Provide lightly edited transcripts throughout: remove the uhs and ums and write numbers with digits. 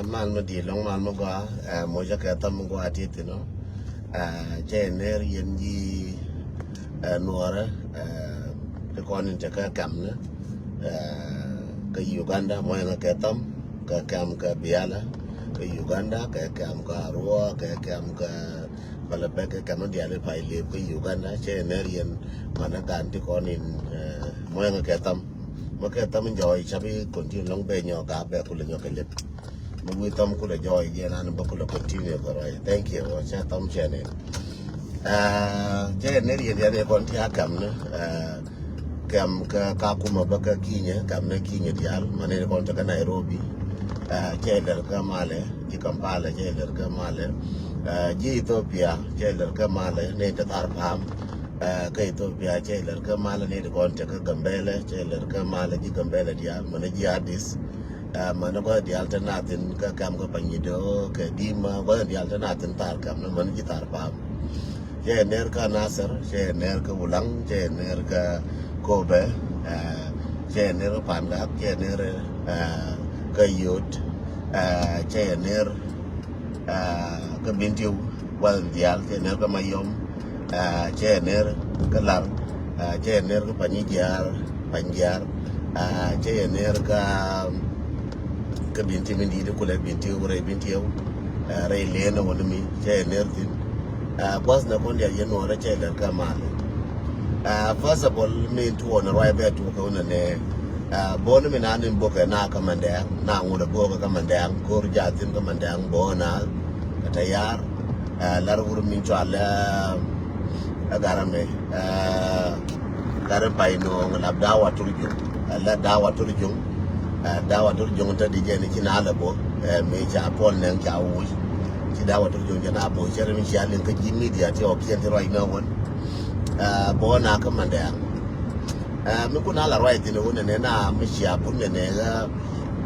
man ma di long man ma gwa mo ja ka tam gwa ti ti no che ner yen ji nuora de kon in ka kam na ka Uganda mo nga ka tam ka kam ka biala ka Uganda ka kam ka ro ka kam ka bala be ka kam dia le pai le ka Uganda che ner yen mana kan ti kon in mo nga ka tam mo ka tam joy chabi continue long be nyo ka be ku le nyo ka le we tam ku le joy ye na ba ku le continue ko right thank you cha tam che ne che ner yen ya ne kon ti akam na kam ka kuma baka kinya kam na kinya dial mane ko ta Nairobi che der ka male ji Kampala che der ka male ji Ethiopia che der ka male ne ta tar pam ka Ethiopia che der ka male ne ko ta ka Gambele che der ka male ji Gambele dial mane ji Addis mana ko dial ta natin ka kam ka Panyido ka Dima ko dial ta natin tar kam na mane ji tar pam che ner ka Nasser che ner ka Ulang che ner ka Kobe, Jenner Panda, Jenner Kayut, Jenner Kabintu, Waldial, Jenner Kamayom, Jenner Kalang, Jenner Panijar, Panjar, Jenner Kabinti Mindi, Kula Bintu, Ray Bintu, Ray Lena, one of me, Jenner, was the one that you know, Jenner Kamal. First of all, me to on arrive at to go on born me nan in book na commander, now with a book commander, Gorjatin commander, Bona, Tayar, Larur Minchal, Agarame, Garapaino, Labdawa to you, Ladawa to the Jung, Dawa to the Jung to the Jenikin Alabo, Major Paul Nanka, Chidawa to the Junjanabo, Jeremy Shalin, Media, to right now one. Bona commander. Mikuna la right in the one and na Mishia Punga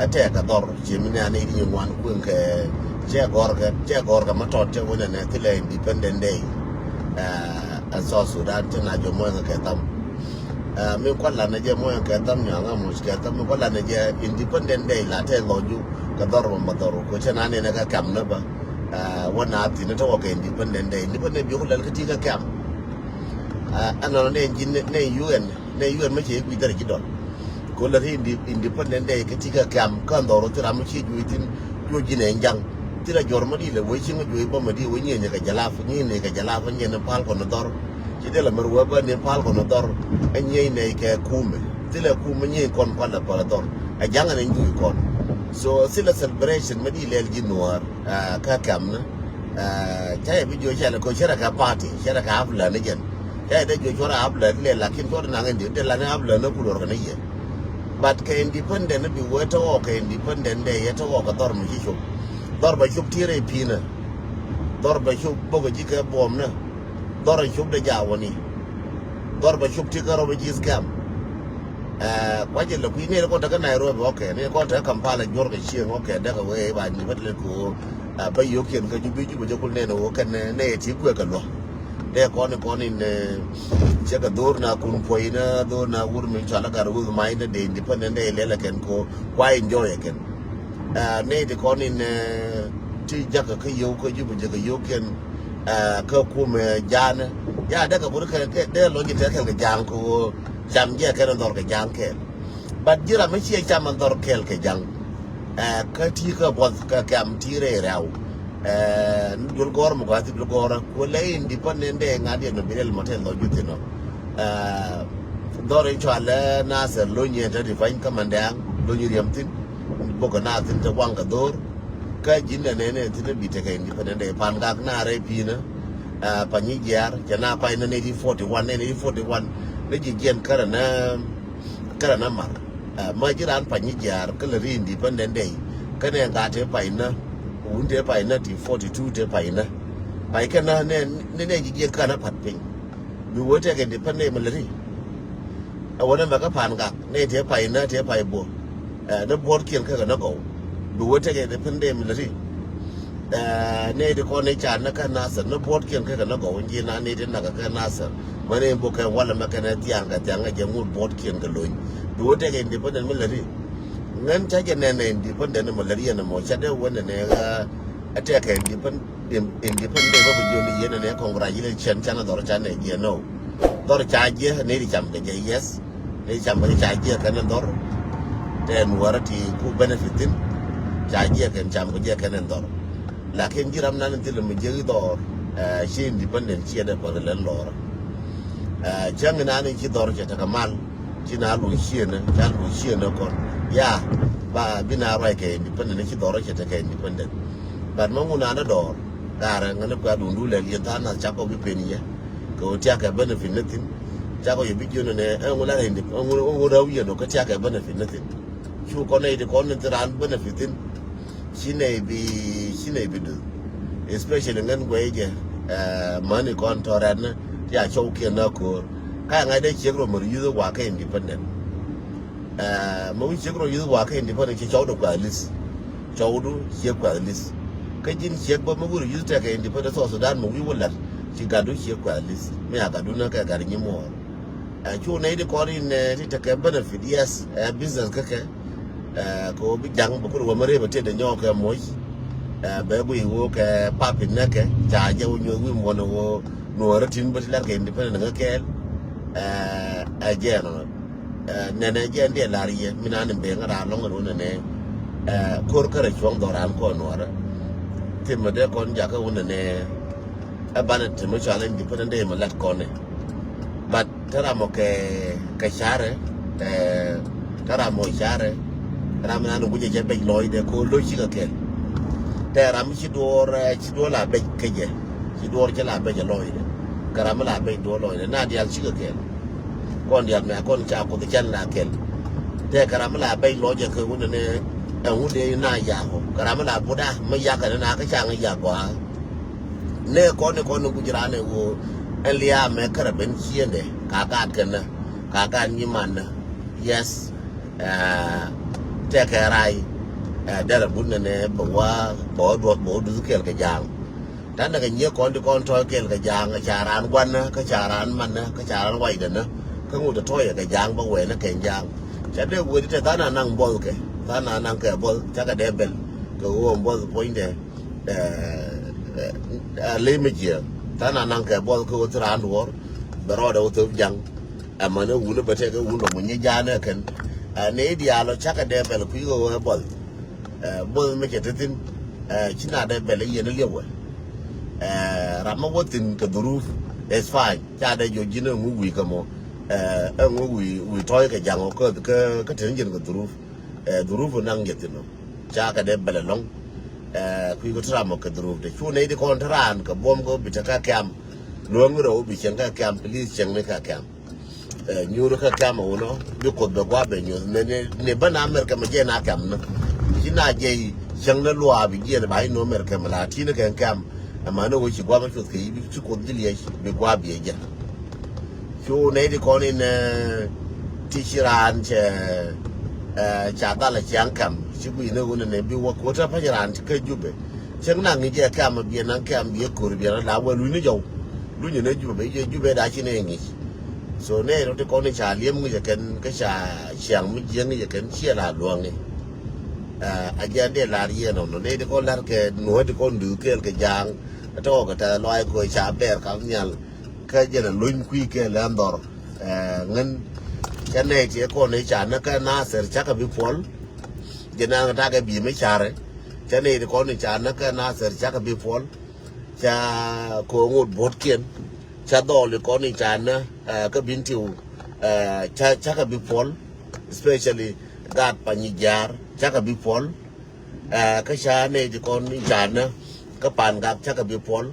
attack a door, Jimmy and 81 Quinke, Jagorga Matocha when an independent day. And so Sudan to Najomoya Katam. Mikwala Naja Moya Katam, Yamamus Katam, Walla Naja independent day, Latte Loju, Kadoro Matoro, Kuchanani Naga Cam number. One night in a talk independent day, independent you will Katika Cam. And on the engine, UN, make it with the Gidon. Call it independent day, Katika Cam, Condor, Ramachi within Eugene and Young. Till a Germany, the waiting with you, Bomadi, when you make a jalaf, and a palk on the door. She tell a Merweba, and palk on the door, and ye make a cume. Till a cume, con Pala Palador, a young and you con. So, still a celebration, Medil Ginoir, Kakam, Jay video shall go Sheraka party, Sheraka Havlan again. They just habla, like in Jordan and the Lanabla, no good organization. But can independent be wet to walk independent day at a walk a dormition. Dorba shook tire pina. Dorba shook Bogajika bomna. Dora shook the Jawani. Dorba shook ticker over his camp. What you look, we need to go to Nairobi, okay, and they got a Kampala, Georgia, Sheehan, okay, that away by the Metlico, by you can be with your name, and native quick law. They are going in Chegadorna, Kunpoina, Dona, Woodman, Chalagar, with mind, the independent day, Lelakan go, why enjoy again. Nay, the con in Jaka Kayoko, Jubajakan, Kirkum, Jan, Yadaka would get their logic and the Janko, Jamja Canador, the Jankel. But Jiramichi Chamandor Kelke Jang, Katika was Kakam Tire Rao. You'll go on with the Gora, will lay independent day and Adian Bill Motel or Jutino. Dorin Chala, Nasser, Lunia, Divine Commandant, Luniamtin, Boganat into Wangador, Kajin and Nene to be taken independent day, Pangagna, Rapina, Panijar, Janapa in 1841, 1841, Legion Karanamar, Majiran Panijar, Kalari independent day, Kanangate Pina. Unde by 1942 de Paina. I cannot name kind of patting. We were taking the Panamility. I want to make a panga, native Paina, Paibo. The board can go. We were taking the Panamility. Native Cornicha, Nakanasa, no board can go, and Gina needed Nakanasa. My name book and one Macanatianga, Tanga, Jamu board can go. We were taking independent military. ngan cha je ne independent malaria na mo cha de wona ne attack independent ba bu joni yene ne congratulation chana dor cha ne je no dor cha je ne di cham de je yes ne cham ba cha je kan dor ten warati ku benefitin cha je kan cham ko je kan dor lakin jiram nan til mu je dor shi independent chi da ba len lor jang na ni chi dor cha ta kamal chi na lu shi ne cha lu shi ne kon ya ba bina rai ke independent chi dor cha ta ke independent but manguna na dor gara ngana kwa dundu le lienta na cha ko bi penia ko tia ka benefit natin cha ko yibi jono ne ngula ne ngura wiye no ka tia ka benefit natin chu ko ne de ko ne tran benefitin shine bi do especially ngan gweje money kon toran ya chou ke na ko ka ngai de chegro mo yuzo wa ka independent mo wi chegro yuzo wa ka independent che chou do kwa list chou do che kwa list cái chính sách bao nhiêu người dùng cái independent South Sudan một cái vấn đề chỉ cả đối chiếc qua list mấy cả đối nó cái gì mua chỗ này thì có đi thì cái benefit yes business cái có bị giăng một cái đồ mà rồi bắt đầu nhau cái mối bé bùi wo cái papin nó cái trả cho nhiều người mua nó nó rất tin bắt là cái independent nó cái agent nè nè agent đi là gì mình ăn bên cái đó nó cái này cô cái chuông đồ làm cô nó thì mà để con giả cái vấn đề này bạn thì mới cho lên independent để mà lật con này but thế là một cái xã đấy thế là một xã đấy ra mình ăn được cái gì bệnh lôi để cô lôi chiếc cái thế là mình chỉ đua là bệnh cái gì chỉ đua cái là bệnh lôi đấy cái là mình là bệnh đua lôi đấy na đi ăn chiếc cái con đi ăn mẹ con chào con thì chân là cái thế cái là mình là bệnh lôi cái vấn đề này ông đi na ya ho karama la boda mai ya kana na ka changa ya kwa ne ko no kujira ne wo elia me karaben chiende ka kana ka ni man yes te ka rai da bunne ne ba bo du kel ka jang tan daga nye ko ndi kon to kel ka jang charan wan ka charan man ka charan wai da na ka ngu to ya ka jang ba we na ke jang cha de wo te ta na nang bo ke Thana nang ke bol chaka debel ko won bol point limit thana nang ke bol ko tran wor bero da to jang amana wulu bate ko wuno munyi jana kan ne dia lo chaka debel ku go bol me ke tin china debel yen lewa rama wotin ka duruf is fine cha da yo jina ngu wi ka mo ngu wi toy ka jang ko ka tin jin ka duruf durufu nang yetino chaka de belalong ku ko tra mo ka duruf de chu nei de kontran ka bom go bitaka kam luong ro bi chen ka kam please chen ne ka kam nyuru ka kam wono bi ko be gwa be nyu ne bana amerika ma je na kam na kina je chen na lwa bi je ba no amerika ma la ti ne ka kam ama no wo chi gwa ma chu ke bi chu ko dili bi gwa bi je chu nei de ko ni ne ti chiran che cha ta là chang kam chi bu ne wona ne bi wo ko ta pa ran ti ke jube chang na ngi je kam bi na kam bi ko bi la wa lu ni jo lu ni ne jube je jube da chi ne ngi so ne ro te ko ni cha liem ngi je ken ka cha chiang mi je ngi je ken chia la luang ni a je de la ri no no ne de ko lar ke no de ko ndu ke ke jang to ka ta loi ko cha ber ka nyal ka je na luin kui ke la ndor ngen cái này chỉ còn này trả nó cái na sẽ chắc là bị phun, cho nên người ta cái bị mấy trả đấy, cái này thì còn này trả nó cái na sẽ chắc là bị phun, cha có một bột kiến, cha đỏ thì còn này trả nó cái biến tiêu, chắc là bị phun, especially gạt pani jar chắc là bị phun, cái cha này thì còn này trả nó cái bàn gạt chắc là bị phun,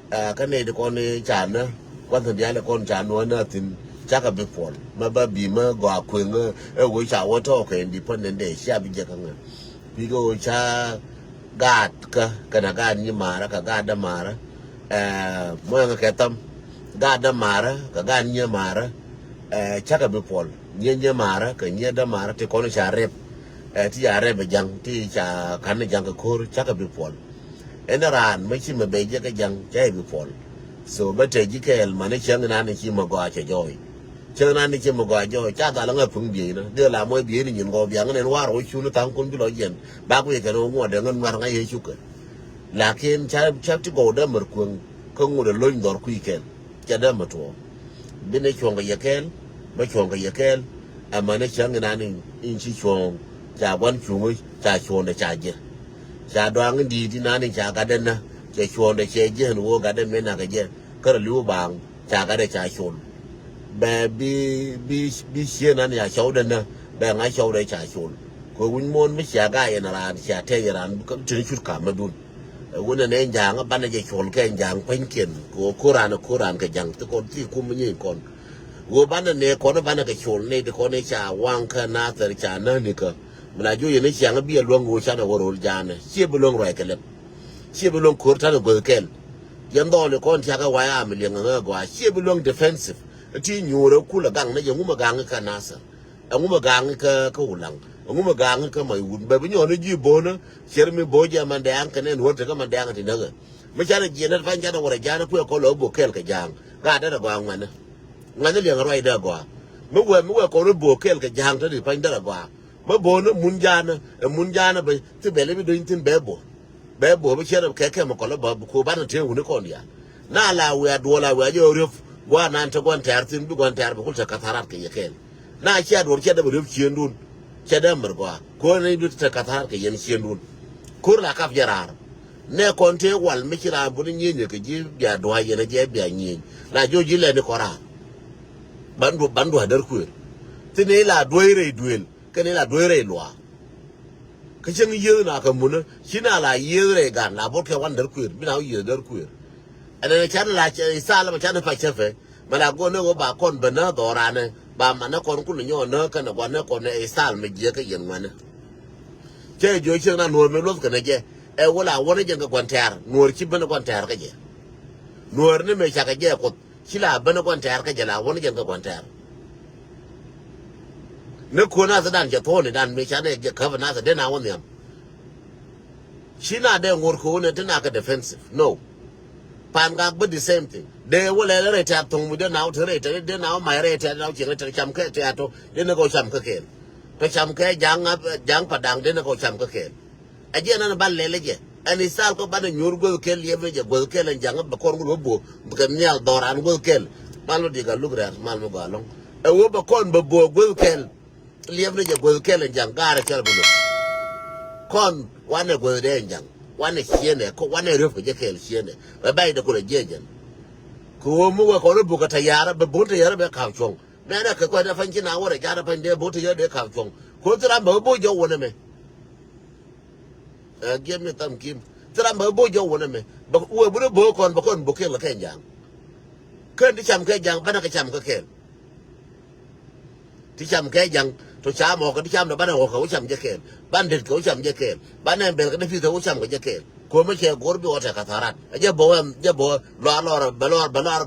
cái này thì còn này trả nó quan thời gian là còn trả nó nữa thì chắc là bị phun mà bà bị mà gọi quyền với cha ô tô cái independent để xe bị giật ngang ví dụ cha gạt cái nào gạt như mà cái gạt đâm mà mỗi cái tâm gạt đâm mà cái gạt như mà chắc là bị phun như mà cái như đâm mà thì con cha rep thì cha rep giang thì cha khán giang cái khور chắc là bị phun en ran mấy chi mà bây giờ cái giang chắc bị phun so bây giờ chỉ cái mà nó chẳng ngân này chi mà gọi cho rồi chơi nan đi chơi một gọi cho cha ta là người phụng bì nữa đưa làm mỗi bì thì nhìn gọi biển nên qua rồi chú nó tăng con biết nói gì ba cái cái nó ngồi để ngân ngoan ngay chú cái là khi cha cha chỉ gọi đó mở quần không ngồi để lôi đòn quy kén cha đó mà thôi bên này chuồng cái kén bên chuồng cái kén mà nó chẳng cái nào in chỉ chuồng cha quan chuồng ấy cha chuồng để cha gì cha đoán đi thì nào cha cái đến na cha chuồng để cha gì nó cái đến mấy nào cái gì cái lưu bang cha cái để cha chuồng bé bi xuyên anh nhà cháu đến nè bé ngay cháu đấy trả chốn cô muốn muốn mới trả gai là trả thay là cũng chỉ chút cả mà đun vấn đề giang á ban ngày chốn cái giang quanh kiện của Koran cái giang tôi còn thì cũng như con của ban này con ban cái chốn này thì con này trả wang cái na từ trả nơi này cơ mà là chú này trả cái bia luôn ngồi trả nó rồi giá này xia bê luôn rồi cái lắm xia bê luôn cố trả nó bờ kẹl dân đó là con trả cái vay à mình liền ngờ quá xia bê luôn defensive ti nyoro kula gang na yangu magang ka nasa angu magang ka ulang angu magang ka mai un ba binyo na ji bona shermi boja man da anka ne wonta ka man da anka tinaga me chana ji na fan jana wara jana ku ko lo bo kel ka jang ga da gwa ngana ngana le ngaroi da gwa me we ko ro bo kel ka jang ta di fan da gwa me bona mun jana ba ti bele bi do tin bebo be chere ke mo ko lo ba ko ba na te hu ne ko ya na la we adola we ajo ro gwana anta gwanta artin bi gwanta arba kulta katarat ke yeken na kiya dor kiya da bu ciyendun kiya da margwa ko ne du ta katarat ke yen ciyendun kur la kaf jarar ne konte wal mikira bunin yenye ke ji biya do yene je biya nyi la joji le ni kora bandu hadar ku tine la doire duel kene la doire lwa ke chen yi na ka mun shina la yere gan la boke wandar ku bi na yi dar ku ana chan la sala chan fa chefe mala go ne go ba kon bana dorane ba mana kon ku nyo no kana go ne kon e sal me je ka yen wana che jo chen na no me lo ka ne je e wala wona je ga kwantar no ki bana kwantar ka je no ne me cha ka je ko kila bana kwantar ka je la wona je ga kwantar ne ko na dan je to ne dan me cha ne je ka na sa de na wona yam shi na da ngor ko ne tana ka defensive no pan ga but the same thing de wala le ta tong mu de naw tere te de naw mai re te naw ching te cham ke te ato de ne go cham ke ken to cham ke jang padang de ne go cham ke ken a je na ban le je ani sal ko ban nyur go kel ye be je go kel jang ba kon go bo ke nyal doran go kel malo diga lugra mal mo galong e wo ba kon ba bo go kel le be je go kel jang gara kel bu kon wane go de jang wane siene ko wane refu je kel siene ba bai da ko jejen ko mu ko ro buka tayara ba bonta yara ba ka chong na da ka ko da fanki na wara jara fan de bonta yara da ka chong ko tira ba bo jo wona me give me tam kim tira ba bo jo wona me ba u bu bo kon ba kon bo kel ka jang kan di cham ka jang ba na ka cham ka kel ti cham ka jang to cha mo ka ti cham da ba na ko cham je kel ban de ko cham je kel ba na bel ka da fi to cham ka je kel ko me che gor bi wata ka tarat je bo lo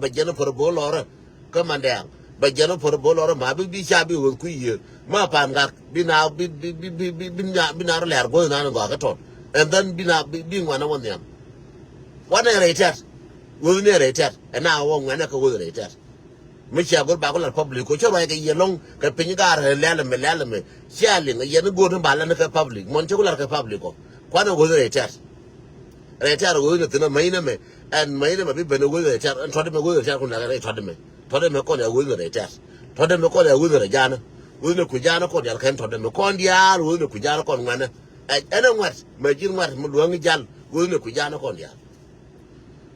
ba je no por bo lo ka mandang ba je no por bo lo ma bi cha bi won ku ye ma pan ga bi na le go na go ka to and then bi ngwana won yam wana retat wo ne retat na wo ngwana ka wo retat me cha gor ba ko la public ko cho ba ke ye long ka pin ga le me cha le ye no go ba la ka public mon che ko la ka public ko kwana go retat retar go ne tena maina me and maina me be no go retar and tode me go retar ko na tode me ko ya go retar tode me ko ya go re jana go ne ku jana ko ya kan tode me ko ndiar go ne ku jana ko ngana ana wat me jin wat mu do ngi jal go ne ku jana ko ndiar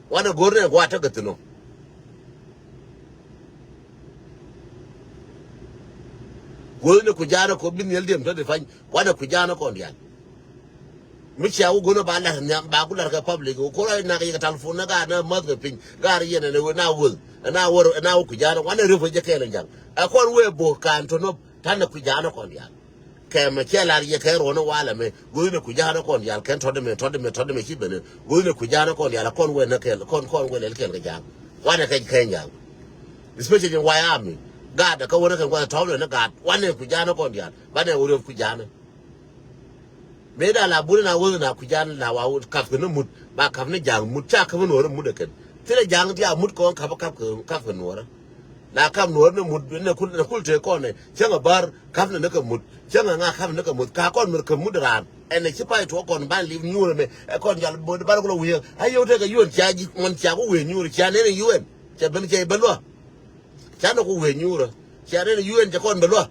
wana go ne ko ta gatino go ne ku jana ko bin yel dem tode fan wana ku jana ko ndiar micha u gono ba la nya ba ku la ka public ko ra na ka telephone na ga na ma ga pin ga ri ne na wul na ku jana wana ru je ke lan jang a kon we bo kan to no tan ku jana ko ya ke me ke la ye ke ro no wala me go ne ku jana ko ya kan to de me ki bene go ne ku jana ko ya la kon we na ke kon we le ke ga jang wana ka jang especially in Wyoming ga da ka wona kan kwa to na ga wana ku jana ko ya ba ne wo ku jana me da la buri na wo na ku jan la wa kaf no mut ba kaf ne jang mut cha ka no mut da kan tire jang ti mut ko kaf no ra na kam nuor ne mud ne kul te kon ne chenga bar kam ne ka mud chenga nga kam ne ka mud ka kon mer ka mud ran ene chi pai to kon ban li nyur me kon jal bod bar ko wi ayo te ka yun cha ji mon cha ko we nyur cha ne yun cha ben che belwa cha no ko we nyur cha ne yun cha kon belwa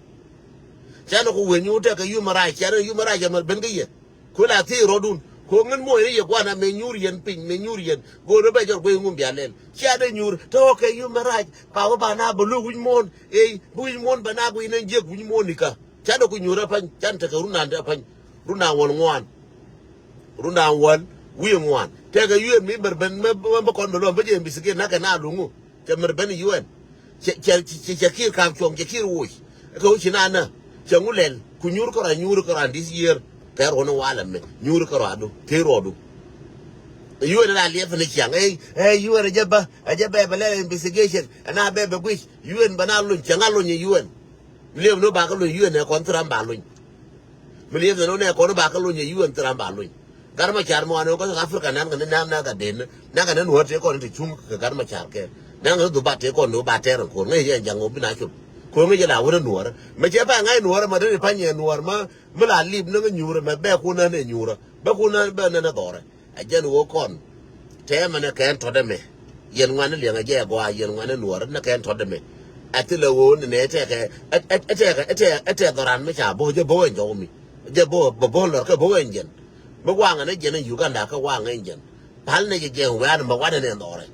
cha no ko we nyur te ka yu mara cha ne yu mara ja ben ga ye ko la ti rodun ko ngen mo ye kwa na me nyur yen pin me nyur yen go no be jor ko ngum bialen cha de nyur to ke yu mara pa ba na bulu win mon win mon ba na go inen je win mon ni ka cha do ko nyura pan chan ta ka runa nda pan runa won ngwan runa won wi ngwan te ga yu mi ber ben me ba kon do ba je bisike na ka na lungu te mer ben yuen che kir kam chong che kir wo ko china na changulen ku nyur ko ra this year ter wono wala me nyur ko ado te rodo yu na le fa ne chiang yu na jaba ba le investigation na be gwish yu bana lu changa lu ni yu le no ba ka lu yu ne kon tram ba lu le no ne kon ba ka lu ni yu tram ba lu gar ma char mo ano ko afrika nan na ga den na ga nan wote ko ni chung ka gar ma char ke na ga du ba te ko no ba te ran ko ngai ye jango bina chu ko ngai la wona nuor me je ba ngai nuor ma de pa nye nuor ma la lib no nyura me be ku na ne nyura ba ku na be na dore a jen wo kon te ma ne ken to de me yen ngwan le nga je go a yen ngwan nuor na ken to de me atile wo ne te ke ete doran me cha bo je bo en jo mi je bo lo ke bo en jen ba wa nga ne jen Uganda ka wa nga en jen pal ne je wa na ba wa ne dore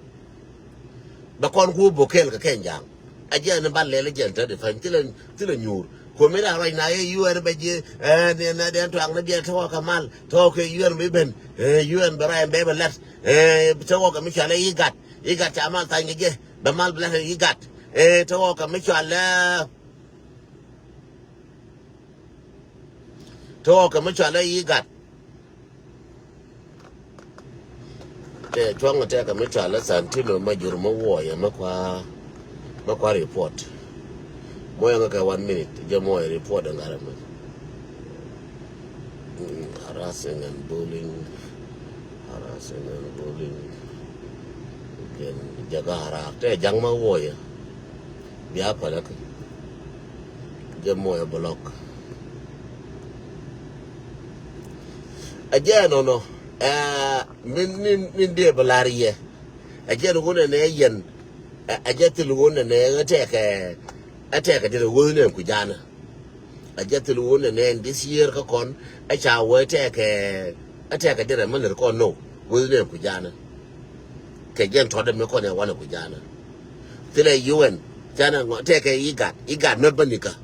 ba kon ku bo kel ka ken jang a je ne ba le jen te de fan tile nyur ko me da right na yu er be je ne na den to ang ne je to ka mal to ke yu er me ben yu en bara be be let to ka mi chale igat ta mal ta nge je ba mal bla igat to ka mi chale igat te chwang te ka mi chale santino ma jur mo wo ya ma kwa report moya nga ka 1 minute je moya report ngara me harassing and bullying gen jaga hara te jang ma wo ya biya pa la je moya block aje no min de balariye aje no ne yen aje tilu ne ateka de wo ne ku jana aje tilu ne this year ka kon a cha wo ateka de man ko no wo ne ku jana ke gen to de me ko ne wana ku jana tile UN jana ngo teka igat no banika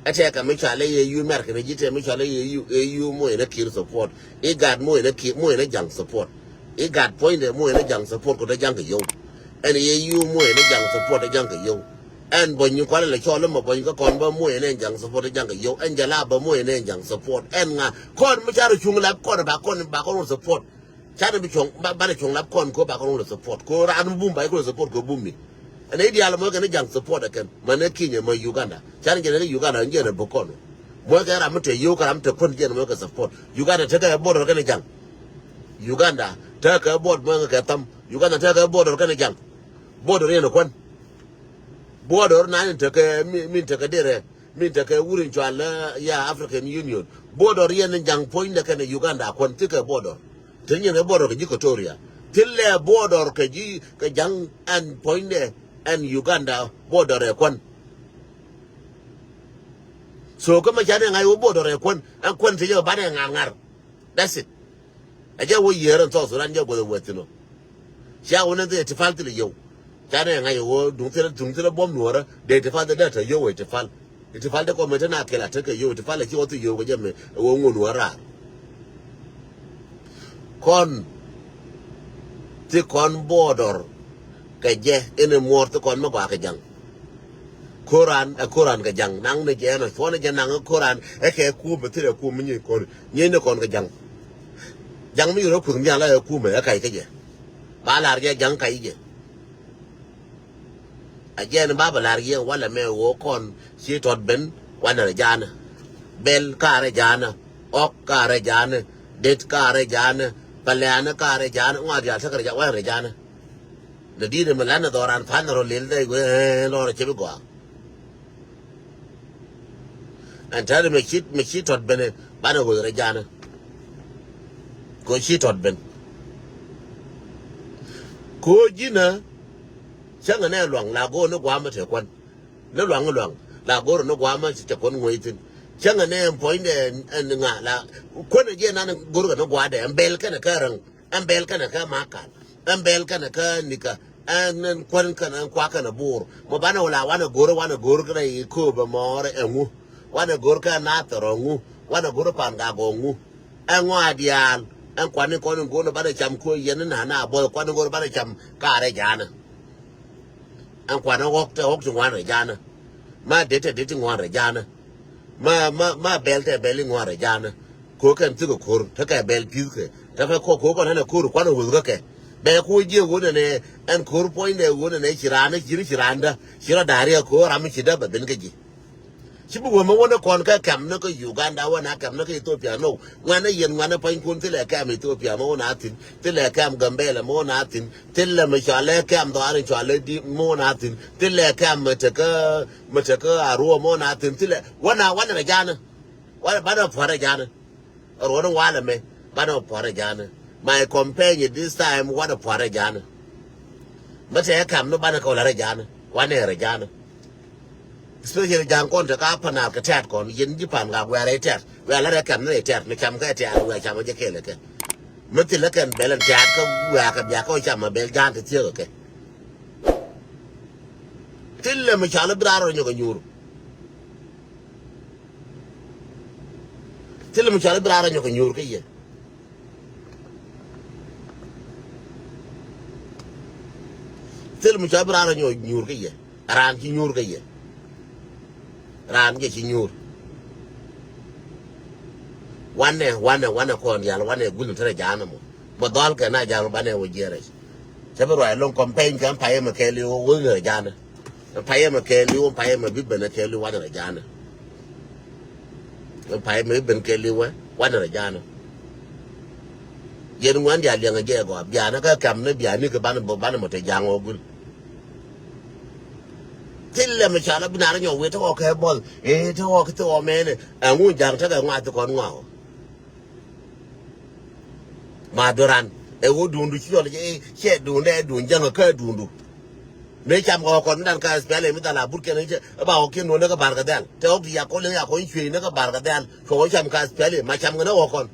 ateka me cha le yu merke ne jite me cha le yu mo ne kir support igat mo ne jang support igat point de mo ne jang support ko de jang yo and yu mo ne jang support de jang yo and when you call it cho lo mo bon ko kon ba mo ne jang support de jang yo and jala ba mo ne jang support and nga kon mo cha ru chung lab kon ba kon support cha de bi chung ba chung lab kon ko ba kon support ko ran bum ba ko support ko bum mi and idea mo ga ne jang support again man Kenya mo Uganda cha ne Uganda nje ne bokon mo ga ra mo te yo ka ram te kon je mo ga support Uganda te ka border ga ne jang Uganda te ka border mo ga tam Uganda te ka border ga ne jang border ne kon border na te ka min te ka dire min te ka wurin chwala ya African Union border yen jang point da kana Uganda kon te ka border te ne border ji Equatoria tille border ka ji ka jang and point and Uganda border e kon so kama jane ngai wo border e kon an kon te yo bane ngar that's it aja wo yeran to so ran je go wetino sha wona te falti yo jane ngai wo dung tele bom nuora de te falti data yo we te fal de ko meta na kela te ke yo te fal ki wo te yo go je me wo ngunu ara kon ti kon border ka je ene morto kon ma ba ka jang Koran ka jang nang ne je no so ne je nang Koran e ke ku be tire ku mi ko ni ne kon ka jang mi ro ku mi ala ku me ka je ba la je jang ka je a je ne ba la je wala me wo kon si tot ben wana jana bel ka re jana ok ka re jana det ka re jana palana ka re jana wa ja ta ka ja wa re jana the deed of Melanador and Panero Lilde, Lord Chibigua. And tell him a sheet had been a banner with Regana. Go sheet had been. Go Gina, Changan long, Lago no Guama to one. No long, Lago no Guama to one waiting. Changan point and la. When again, I'm going to go there and Bell can occur and Bell can occur Makan. And Bell can occur Nika. And then Quankan and Quakan a boar. Mobano la one a gurga, Kuba more and woo. One a gurka nata or woo. One a gurapanga and one ideal. And Quanicon go about a chamco yen and Hana, boy, Quano go about a cham carajana. And Quano walked to one rejana. My data dating one rejana. Ma belte belling one rejana. Cook and took a cur, take a bell puke. Never cook on a cur, one will look at. Back with you wooden and cur point a wooden a chirana, chiranda, chiradaria cor, amishida, but Bengaji. She will want to conquer Kamnaka, Uganda, one Akamnaka, Ethiopia. No, one a yen, one a point till I came Ethiopia, more nothing, till I came Gambela, more nothing, till I Michale came the orange, I let more nothing, till I came Mataka, Arua, more nothing, till one a Jana. What about a Parajana? Or what a while me, but no Parajana. My companion this time, what a Parajana. But I come no Banako Rajana, one a Rajana. Especially Jan Conta Capana, Cat con, Yin Japan, where I tell, where I can lay at me, come get at where I'm a Jakelaka. Mutilakan, Bell and Taco, where I can Yako Chama, Belgan to Tilke. Till the Michala Braro in your Till the Michala Braro in your Kaya. Till the Michala Braro in your Kaya, around your Kaya. Ran get in you. One cordial, one a good animal. But all can I jar banner with Jerez. Several long campaign can pay him a Kelly or will a Jana. And pay him a Kelly or pay him a big and Kelly one a Jana. And pay him a big Kelly one a Jana. Yen one young Jago, Bianca come maybe a nickel banner Banamo young or good. Till them a child banana your way to walk a ball, to walk to a man, and wound young to want to go now. Maduran, a wood do she do that doing young occur do. Make him walk on that car spelling with a bucket about King Naga Bargadel. Tell the Yakolin Yakoin Naga Bargadel, for which I'm cast spelling, much I'm gonna walk on.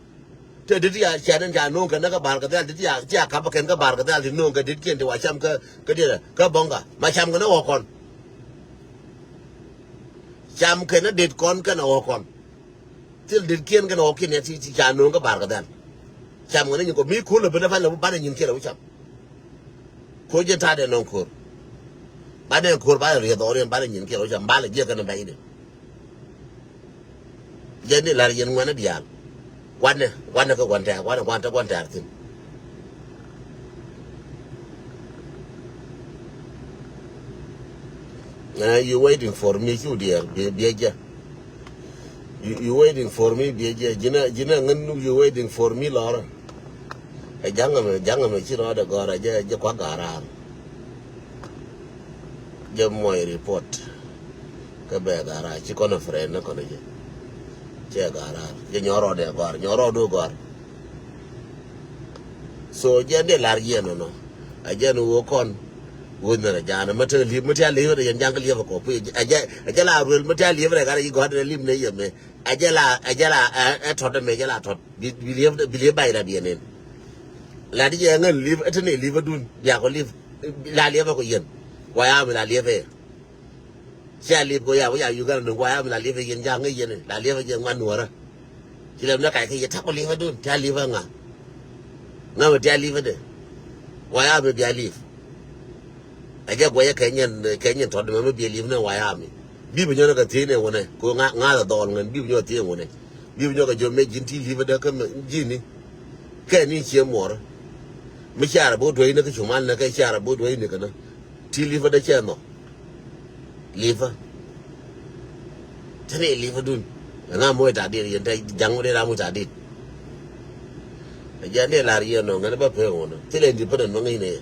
Did the Shannon Janunga Naga Bargadel, did the Kapaka Bargadel, did no good kid to Wachamka, Kadira, Kabonga, much I'm gonna walk on. Cham can a did con can walk on. Till did Ken can walk in at Chanunga Bargadan. Cham when you go me cool, but if I love banning in Kilo Cham. Could you tie no cool? Banning cool by the Orion banning in Kilo Cham, Bala Jagan and Baden. Jenny Larian one a dial. One thing. You waiting for me, you dear, Beja. You waiting for me, Beja. Gina, you waiting for me, Laura. A young she order got a Jaquagara. Jamoy report. Cabagara, she con a friend, no college. Jagara, Janoro de Gar, Yoro do Gar. So, Jende Lariano, no. I just walk on. Wouldn't a Jana, Material liver and jungle liver copy. Ajala will material liver, I got you got a live near me. Ajala, I taught a Majala taught, believe by that name. Lady Yang live at any liver doon, Yago live, La liver yen. Why am I live here? Shall live go, yeah, you got to know why am I living in young yen, La liver young one water. She left like a tap of liver doon, tell liver. No, tell liver there. Why am I live? I get why Kenyan told them maybe live in Wyoming. People know that they want to go out on and give your tea on it. Give your making tea, leave it come Ginny. Can you hear more? Michara boat way, Naka Shuman, Naka Shara boat way, Nicana. Tea leave the channel. Liver. Today, leave a dune. And I'm what I did, and take young I'm what I did. A Janel Ariano, never pay on. Till independent money.